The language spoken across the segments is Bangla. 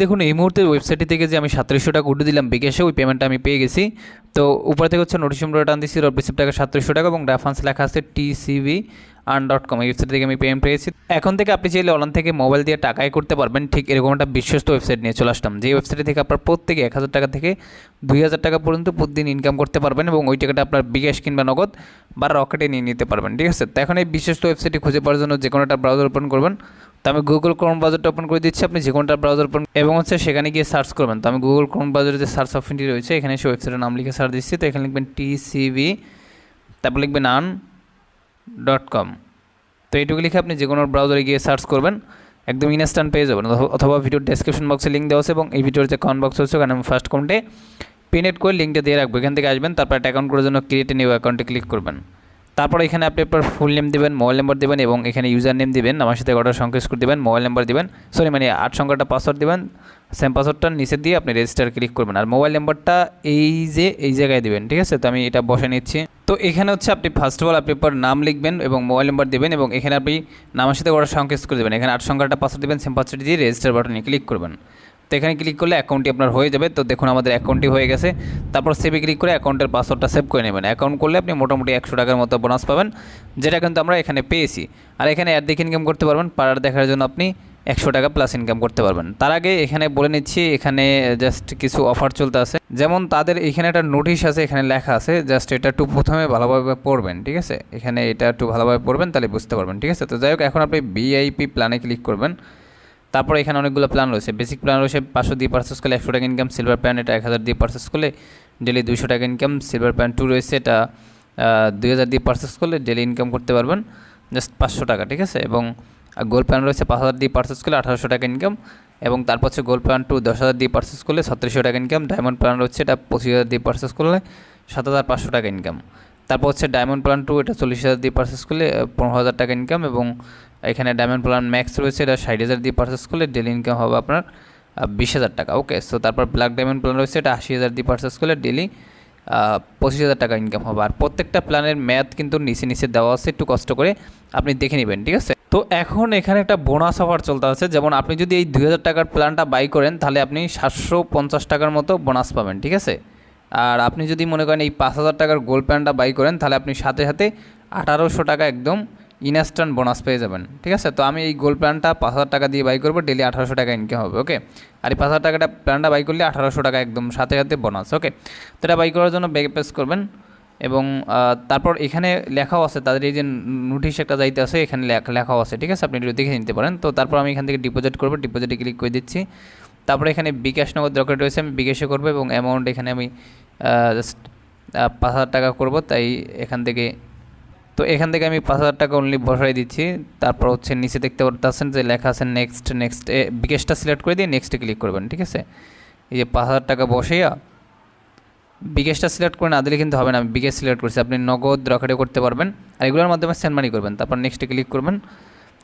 দেখুন এই মুহূর্তে ওয়েবসাইটটি থেকে যে আমি 3700 টাকা উঠে দিলাম বিকাশে, ওই পেমেন্টটা আমি পেয়ে গেছি। তো উপরে থেকে হচ্ছে নোটিশ নম্বর টান দিচ্ছি, রিসিপ্ট টাকা 3700 টাকা এবং রেফারেন্স লেখা আছে tcv.com, এই ওয়েবসাইট থেকে আমি পেমেন্ট পেয়েছি। এখন থেকে আপনি চাইলে অনলাইন থেকে মোবাইল দিয়ে টাকাই করতে পারবেন। ঠিক এরকম একটা বিশ্বস্ত ওয়েবসাইট নিয়ে চলে আসলাম, যে ওয়েবসাইট থেকে আপনার প্রত্যেকে 1000 টাকা থেকে 2000 টাকা পর্যন্ত প্রতিদিন ইনকাম করতে পারবেন এবং ওই টাকাটা আপনার বিকাশ কিংবা নগদ বা রকেটে নিয়ে নিতে পারবেন। ঠিক আছে, তো এখন এই বিশ্বস্ত ওয়েবসাইটটি খুঁজে পাওয়ার জন্য যে কোনো একটা ব্রাউজার ওপেন করবেন। তো আমি গুগল ক্রোম ব্রাউজারটা ওপেন করে দিচ্ছি, আপনি যে কোনটা ব্রাউজার ওপেন এবং হচ্ছে সেখানে গিয়ে সার্চ করবেন। তো আমি গুগল ক্রোম ব্রাউজারে যে সার্চ অপশনটি রয়েছে এখানে সেই ওয়েবসাইটের নাম লিখে সার্চ দিচ্ছি। তো এখানে লিখবেন TCV, তারপর লিখবেন an.com। তো এইটুকু লিখে আপনি যে কোনো ব্রাউজারে গিয়ে সার্চ করবেন, একদম ইনস্ট্যান্ট পেয়ে যাবেন। অথবা ভিডিওর ডেসক্রিপশন বক্সে লিঙ্ক দেওয়া আছে এবং এই ভিডিওর যে কমেন্ট বক্স হচ্ছে ওখানে আমি ফার্স্ট কমেন্টে পিনেট করে লিঙ্কটা দিয়ে রাখবো। এখান থেকে আসবেন, তারপর একটা অ্যাকাউন্ট করার জন্য ক্রিয়েট নিউ অ্যাকাউন্টে ক্লিক করবেন। তারপর এখানে আপনি আপনার ফুল নেম দেবেন, মোবাইল নাম্বার দেবেন এবং এখানে ইউজার নেম দেবেন, আমার সাথে অর্ডার সংখ্যা স্কোর দেবেন, মোবাইল নাম্বার দেবেন, মানে 8 সংখ্যাটা পাসওয়ার্ড দেবেন। সেম পাসওয়ার্ডটা নিচে দিয়ে আপনি রেজিস্টার ক্লিক করবেন আর মোবাইল নাম্বারটা এই জায়গায় দেবেন। ঠিক আছে, তো আমি এটা বসে নিচ্ছি। তো এখানে হচ্ছে আপনি ফার্স্ট অফ অল আপনি আপনার নাম লিখবেন এবং মোবাইল নাম্বার দেবেন এবং এখানে আপনি নামের সাথে অর্ডার সংখ্যা স্কোর দেবেন। এখানে 8 সংখ্যাটা পাসওয়ার্ড দেবেন, সেম পাসওয়ার্ড দিয়ে রেজিস্টার বাটনে ক্লিক করবেন। তো এখানে ক্লিক করলে অ্যাকাউন্টটি আপনার হয়ে যাবে। তো দেখুন আমাদের অ্যাকাউন্টটি হয়ে গেছে। তারপর সেভে ক্লিক করে অ্যাকাউন্টের পাসওয়ার্ডটা সেভ করে নেবেন। অ্যাকাউন্ট করলে আপনি মোটামুটি 100 টাকার মতো বোনাস পাবেন, যেটা কিন্তু আমরা এখানে পেয়েছি। আর এখানে অ্যাড দেখে ইনকাম করতে পারবেন, পার দেখার জন্য আপনি 100 টাকা প্লাস ইনকাম করতে পারবেন। তার আগে এখানে বলে নিচ্ছি, এখানে জাস্ট কিছু অফার চলতে আছে। যেমন তাদের এখানে একটা নোটিশ আছে, এখানে লেখা আছে, জাস্ট এটা একটু প্রথমে ভালোভাবে পড়বেন। ঠিক আছে, এখানে এটা একটু ভালোভাবে পড়বেন, তাহলে বুঝতে পারবেন। ঠিক আছে, তো যাই হোক এখন আপনি VIP প্ল্যানে ক্লিক করবেন। তারপর এখানে অনেকগুলো প্ল্যান রয়েছে। বেসিক প্ল্যান রয়েছে 500 দিয়ে পারচেস করলে 100 টাকা ইনকাম, সিলভার প্ল্যান এটা 1000 দিয়ে পারচেস করলে ডেলি 200 টাকা ইনকাম, সিলভার প্ল্যান 2 রয়েছে, এটা 2000 দিয়ে পারচেস করলে ডেলি ইনকাম করতে পারবেন জাস্ট 500 টাকা। ঠিক আছে, এবং গোল্ড প্ল্যান রয়েছে 5000 দিয়ে পারচেস করলে 1800 টাকা ইনকাম, এবং তারপর হচ্ছে গোল্ড প্ল্যান 2 10,000 দিয়ে পারচেস করলে 3600 টাকা ইনকাম, ডায়মন্ড প্ল্যান রয়েছে এটা 25,000 দিয়ে পারচেস করলে 7500 টাকা ইনকাম। তারপর হচ্ছে ডায়মন্ড প্ল্যান 2 এটা 40,000 দিয়ে পারচেস করলে 15,000 টাকা ইনকাম, এবং এখানে ডায়মন্ড প্ল্যান ম্যাক্স রয়েছে এটা 60,000 দিয়ে পারচেস করলে ডেলি ইনকাম হবে আপনার 20,000 টাকা। ওকে, সো তারপর ব্ল্যাক ডায়মন্ড প্ল্যান রয়েছে এটা 80,000 দিয়ে পারচেস করলে ডেলি 25,000 টাকা ইনকাম হবে। আর প্রত্যেকটা প্ল্যানের ম্যাথ কিন্তু নিচে নিচে দেওয়া আছে, একটু কষ্ট করে আপনি দেখে নেবেন। ঠিক আছে, তো এখন এখানে একটা বোনাস অফার চলতে আছে। যেমন আপনি যদি এই 2000 টাকার প্ল্যানটা বাই করেন তাহলে আপনি 750 টাকার মতো বোনাস পাবেন। ঠিক আছে, আর আপনি যদি মনে করেন এই 5,000 টাকার গোল্ড প্ল্যানটা বাই করেন তাহলে আপনি সাথে সাথে 1800 টাকা একদম ইনস্ট্যান্ট বোনাস পেয়ে যাবেন। ঠিক আছে, তো আমি এই গোল্ড প্ল্যানটা 5,000 টাকা দিয়ে বাই করবো, ডেলি 1800 টাকা ইনকাম হবে। ওকে, আর এই 5,000 টাকাটা প্ল্যানটা বাই করলে 1800 টাকা একদম সাথে সাথে বোনাস। ওকে, তো এটা বাই করার জন্য ব্যাক প্রেস করবেন এবং তারপর এখানে লেখাও আছে, তাদের এই যে নোটিশ একটা যাইতে আছে এখানে লেখাও আছে। ঠিক আছে, আপনি একটু দেখে নিতে পারেন। তো তারপর আমি এখান থেকে ডিপোজিট করবো, ডিপোজিটে ক্লিক করে দিচ্ছি। তারপরে এখানে বিকাশ নগদ রকেট রয়েছে, আমি বিকাশে করবো এবং অ্যামাউন্ট এখানে আমি জাস্ট 5,000 টাকা করবো, তাই এখান থেকে আমি 5,000 টাকা অনলি বসাই দিচ্ছি। তারপর হচ্ছে নিচে দেখতে পাচ্ছেন যে লেখা আছে নেক্সট বিকাশটা সিলেক্ট করে দিয়ে নেক্সটে ক্লিক করবেন। ঠিক আছে, এই যে 5,000 টাকা বসাইয়া বিকাশটা সিলেক্ট করে না দিলে কিন্তু হবে না, আমি বিকাশ সিলেক্ট করছি, আপনি নগদ রকেটে করতে পারবেন আর এগুলোর মাধ্যমে সেন্ড মানি করবেন। তারপর নেক্সটে ক্লিক করবেন।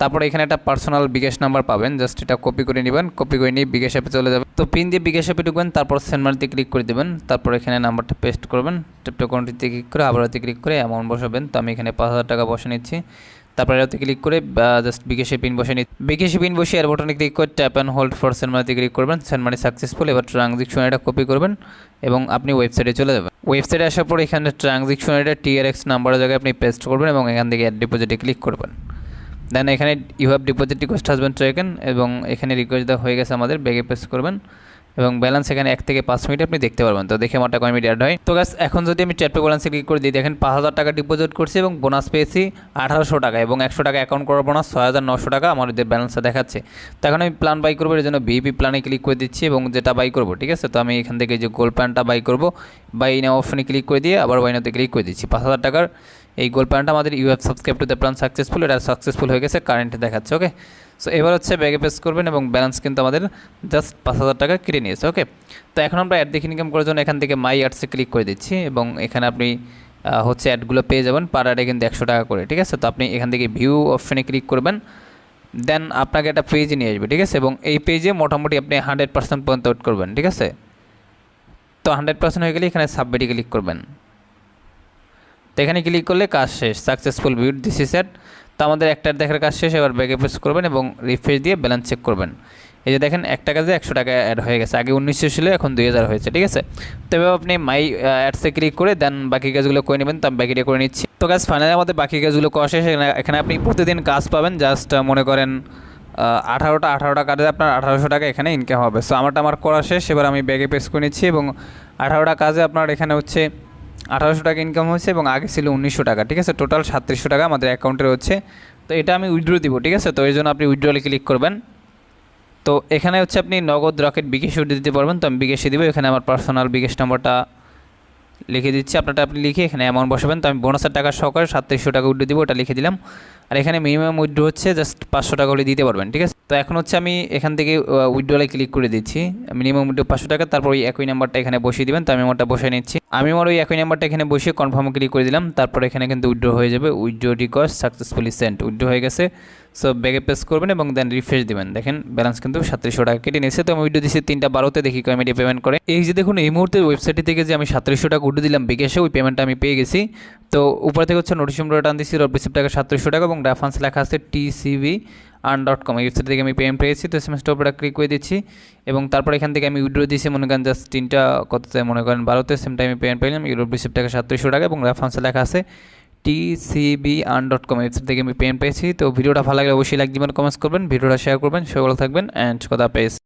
তারপরে এখানে একটা পার্সোনাল বিকাশ নাম্বার পাবেন, জাস্ট এটা কপি করে নেবেন, কপি করে নিয়ে বিকাশ অ্যাপে চলে যাবেন। তো পিন দিয়ে বিকাশ অ্যাপে ঢুকবেন, তারপর সেন্ড মানিতে ক্লিক করে দেবেন। তারপর এখানে নাম্বারটা পেস্ট করবেন, টেপটোকনটিতে ক্লিক করে আবার হাতে ক্লিক করে অ্যামাউন্ট বসাবেন। তো আমি এখানে 5,000 টাকা বসে নিচ্ছি। তারপরে হাতে ক্লিক করে জাস্ট বিকাশে পিন বসে নিচ্ছি। বিকাশে পিন বসে এর বাটনে ক্লিক করে tap and hold for send মানিতে ক্লিক করবেন। Send money successful. এবার ট্রানজেকশন এটা কপি করবেন এবং আপনি ওয়েবসাইটে চলে যাবেন। ওয়েবসাইটে আসার পর এখানে ট্রানজেকশন এটা TRX নাম্বারের জায়গায় আপনি পেস্ট করবেন এবং এখান থেকে অ্যাড ডিপোজিটে ক্লিক করবেন। দেন এখানে ইউ হ্যাভ ডিপোজিট রিকোয়েস্ট হাজ বিন টেকেন এবং এখানে রিকোয়েস্ট দেওয়া হয়ে গেছে আমাদের, ব্যাগে প্রেস করবেন এবং ব্যালেন্স এখানে 1 থেকে 5 মিনিট আপনি দেখতে পারবেন। তো দেখে আমার টাকা কয় মিনিট অ্যাড হয়। তো গাইস এখন যদি আমি ট্যাপ ব্যালেন্সে ক্লিক করে দিই, দেখেন 5,000 টাকা ডিপোজিট করছি এবং বোনাস পেয়েছি 1800 টাকা এবং 100 টাকা অ্যাকাউন্ট করার বোনাস 6,900 টাকা আমার এদের ব্যালেন্সে দেখাচ্ছে। তো এখন আমি প্ল্যান বাই করবো, এর জন্য VIP প্ল্যানে ক্লিক করে দিচ্ছি এবং যেটা বাই করবো। ঠিক আছে, তো আমি এখান থেকে যে গোল্ড প্ল্যানটা বাই করবো, বাই নাও অপশনে ক্লিক করে দিয়ে আবার বাই নাওতে ক্লিক করে দিচ্ছি। 5,000 টাকার এই গোল্ড প্ল্যানটা আমাদের you have subscribe to the plan successful, এটা সাকসেসফুল হয়ে গেছে, কারেন্টে দেখাচ্ছে। ওকে, সো এবার হচ্ছে ব্যাগে প্রেস করবেন এবং ব্যালেন্স কিন্তু আমাদের জাস্ট 5,000 টাকা কেটে নিয়েছে। ওকে, তো এখন আমরা অ্যাড দেখে ইনকাম করার জন্য এখান থেকে মাই অ্যাডসে ক্লিক করে দিচ্ছি এবং এখানে আপনি হচ্ছে অ্যাডগুলো পেয়ে যাবেন, পার অ্যাডে কিন্তু 100 টাকা করে। ঠিক আছে, তো আপনি এখান থেকে ভিউ অপশনে ক্লিক করবেন, দেন আপনাকে একটা পেজে নিয়ে আসবে। ঠিক আছে, এবং এই পেজে মোটামুটি আপনি 100% পর্যন্ত ওয়েট করবেন। ঠিক আছে, তো 100% হয়ে গেলে এখানে সাবমিটে ক্লিক করবেন। তো এখানে ক্লিক করলে কাজ শেষ, সাকসেসফুল ভিউ দিস ইজ এট। তো আমাদের একটা দেখার কাজ শেষ। এবার ব্যাকে প্রেস করবেন এবং রিফ্রেশ দিয়ে ব্যালেন্স চেক করবেন। এই যে দেখেন একটা কাজে 100 টাকা অ্যাড হয়ে গেছে, আগে 1900 ছিল এখন 2000 হয়েছে, ঠিক আছে। তো এভাবে আপনি মাই অ্যাডসে ক্লিক করে দেন বাকি কাজগুলো করে নেবেন, তো আমি বাকিটা করে নিচ্ছি। তো কাজ ফাইনালি আমাদের বাকি কাজগুলো করা শেষ। এখানে আপনি প্রতিদিন কাজ পাবেন, জাস্ট মনে করেন 18টা কাজে আপনার 1800 টাকা এখানে ইনকাম হবে। সো আমার করা শেষ, এবার আমি ব্যাগে পেস করে নিচ্ছি এবং 18টা কাজে আপনার এখানে হচ্ছে 1800 টাকা ইনকাম হয়েছে এবং আগে ছিল 1900 টাকা, ঠিক আছে। টোটাল 3700 টাকা আমাদের অ্যাকাউন্টে হচ্ছে। তো এটা আমি উইথড্র দিব, ঠিক আছে। তো এই জন্য আপনি উইথড্রলে ক্লিক করবেন। তো এখানে হচ্ছে আপনি নগদ, রকেট, বিকাশে দিতে পারবেন। তো আমি বিকাশে দিব, এখানে আমার পার্সোনাল বিকাশ নাম্বারটা লিখে দিচ্ছি, আপনারটা আপনি লিখে এখানে অ্যামাউন্ট বসাবেন। তো আমি বোনাসের টাকা সহকারে 3700 টাকা উইথড্র দিব, ওটা লিখে দিলাম। আর এখানে মিনিমাম উইথড্র হচ্ছে জাস্ট 500 টাকা হলে দিতে পারবেন, ঠিক আছে। তো এখন হচ্ছে আমি এখান থেকে উইথড্রলে ক্লিক করে দিচ্ছি, মিনিমাম উইথড্র 500 টাকা, তারপর ওই একই নাম্বারটা এখানে বসিয়ে দিবেন। তো আমি আমারটা বসিয়ে নিচ্ছি, আমি আমার ওই একই নাম্বারটা এখানে বসিয়ে কনফার্ম ক্লিক করে দিলাম। তারপর এখানে কিন্তু উইথড্র হয়ে যাবে, withdraw request successfully sent, withdraw হয়ে গেছে। সো ব্যাগে প্রেস করবেন এবং দেন রিফ্রেশ দিবেন, দেখেন ব্যালেন্স কিন্তু 3700 টাকা কেটে নিয়েছে। তো আমি উইথড্র দিচ্ছি 3:12 দেখি কমেডি পেমেন্ট করে। এই যে দেখুন এই মুহূর্তে ওয়েবসাইটটি থেকে যে আমি 3700 টাকা উইথড্র দিলাম বিকাশে, ওই পেমেন্টটা আমি পেয়ে গেছি। তো উপরে থেকে হচ্ছে নোটিশ রিটার্ন দিচ্ছি, রিসিপ্ট টাকা 3700 টাকা এবং রেফারেন্স লেখা আছে tcv.com, এই ওয়েবসাইট থেকে আমি পেমেন্ট পেয়েছি। তো এসএমএসটার উপরে ক্লিক করে দিচ্ছি এবং তারপর এখান থেকে আমি উইথড্র দিয়েছি মনে করেন জাস্ট 3টা কততে মনে করেন 12তে, সেম টাইমে পেমেন্ট পেলাম। রিসিপ্ট টাকা 3700 টাকা এবং রেফারেন্সে লেখা আছে tcb.com, ওয়েবসাইট থেকে আমি পেমেন্ট পেয়েছি। তো ভিডিওটা ভালো লাগলে অবশ্যই লাইক দিবেন, কমেন্টস করবেন, ভিডিওটা শেয়ার করবেন। সবাই ভালো থাকবেন অ্যান্ড খোদা হাফেজ।